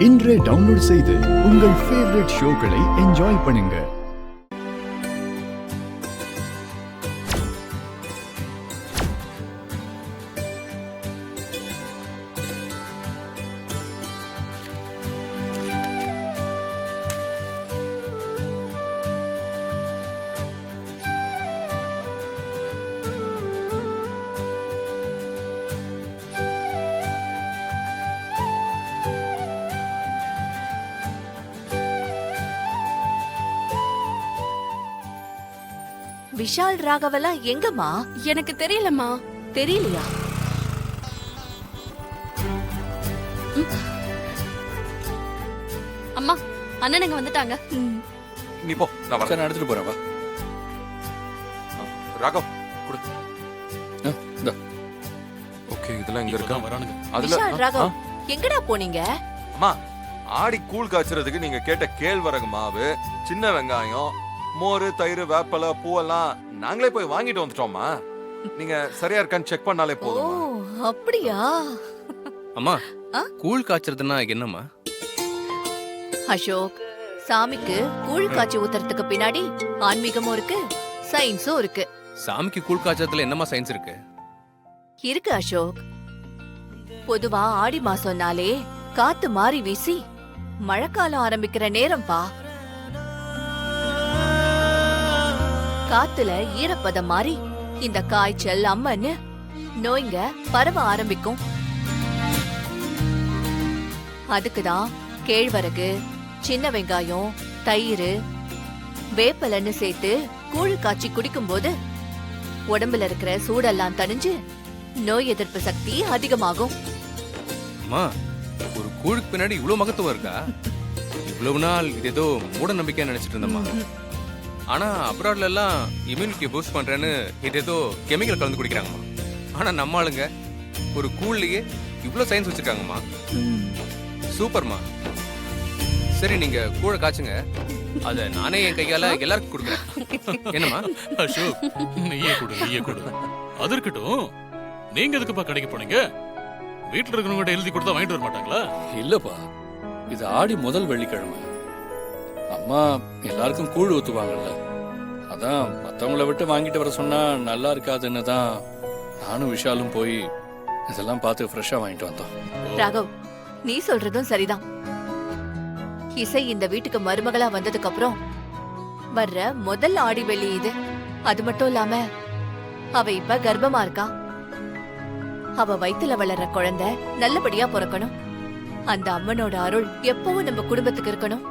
இன்றே டவுன்லோட் செய்து உங்கள் ஃபேவரட் ஷோக்களை என்ஜாய் பண்ணுங்க. விஷால் ராகவெல்லாம் எங்கம்மா? எனக்கு தெரியலம்மா. தெரியலையா? அம்மா, அண்ணனுங்க வந்துட்டாங்க. நீ போ, நான் வரேன். எடுத்துட்டு போறேன். வா ராகவ் குடு. ஓகே, இதெல்லாம் இங்க இருக்கா? வரானுங்க. விஷால் ராகவ் எங்கடா போனீங்க? அம்மா, ஆடி கூழ் காய்ச்சறதுக்கு நீங்க கேட்ட கேழ்வரகு மாவு, சின்ன வெங்காயம், மோரு, தயிர், வேப்பலை, பூவெல்லாம் நாங்களே போய் வாங்கிட்டு வந்துட்டோம்மா. நீங்க சரியா இருக்கான்னு செக் பண்ணாலே ஓ, போதும். அப்படியா? அம்மா, கூழ் காய்ச்சறதுன்னா என்னம்மா? அசோக், சாமிக்கு கூழ் காய்ச்சி ஊத்துறதுக்கு பின்னாடி ஆன்மீகமும் இருக்கு, சயின்ஸும் இருக்கு. சாமிக்கு கூழ் காய்ச்சறதுல என்னம்மா சயின்ஸ் இருக்கு? இருக்கு அசோக். பொதுவா ஆடி மாசம்னாலே காத்து மாறி வீசி மழைக்காலம் ஆரம்பிக்கிற நேரம்பா. காத்துல ஈரப்பதம் மாறி இந்த காய்ச்சல், அம்மன்னு நோய்ங்க பரவ ஆரம்பிக்கும். அதுக்குதான் கேழ்வரகு, சின்ன வெங்காயம், தயிர், வேப்பலன்னு சேர்த்து கூழ் காய்ச்சி குடிக்கும் போது உடம்புல இருக்கிற சூடெல்லாம் தணிஞ்சு நோய் எதிர்ப்பு சக்தி அதிகமாகும். அம்மா, ஒரு கூழுக்கு பின்னாடி இவ்வளவு மகத்துவம் இருக்கா? இவ்வளவு நாள் இது ஏதோ மூட நம்பிக்கையா நினைச்சிட்டு இருந்தம்மா. ஆனா அப்ராட்ல எல்லாம் இம்யூனிட்டி பூஸ்ட் பண்றேன்னு இது ஏதோ கெமிக்கல் கலந்து குடிக்கிறாங்கம்மா. ஆனா நம்ம ஆளுங்க ஒரு கூழ்லயே இவ்வளவு சயின்ஸ் வச்சிருக்காங்கம்மா. சூப்பர்மா. சரி, நீங்க கூழ காய்ச்சுங்க. அத நானே என் கையால எல்லாருக்கும் கொடுக்குறேன். என்னம்மா? அசோக், நெய்யே கொடு. அது இருக்கட்டும், நீங்க எதுக்குப்பா கடைக்கு போனீங்க? வீட்டுல இருக்கிறவங்க எழுதி கொடுத்தா வாங்கிட்டு வர மாட்டாங்களா? இல்லப்பா, இது ஆடி முதல் வெள்ளிக்கிழமை. அம்மா எல்லாருக்கும் கூழ் ஊத்துவாங்கல்ல, அதான் மத்தவங்கள விட்டு வாங்கிட்டு வர சொன்னா நல்லா இருக்காதுன்னு தான் நானும் விஷாலும் போய் இதெல்லாம் பார்த்து ஃப்ரெஷ்ஷா வாங்கிட்டு வந்தோம். ராகவ், நீ சொல்றதும் சரிதான். இசை இந்த வீட்டுக்கு மருமகளா வந்ததுக்கு அப்புறம் வர்ற முதல் ஆடி வெள்ளி இது. அது மட்டும் இல்லாம அவ இப்ப கர்ப்பமா இருக்கா. அவ வயித்துல வளர்ற குழந்தை நல்லபடியா பிறக்கணும். அந்த அம்மனோட அருள் எப்பவும் நம்ம குடும்பத்துக்கு இருக்கணும்.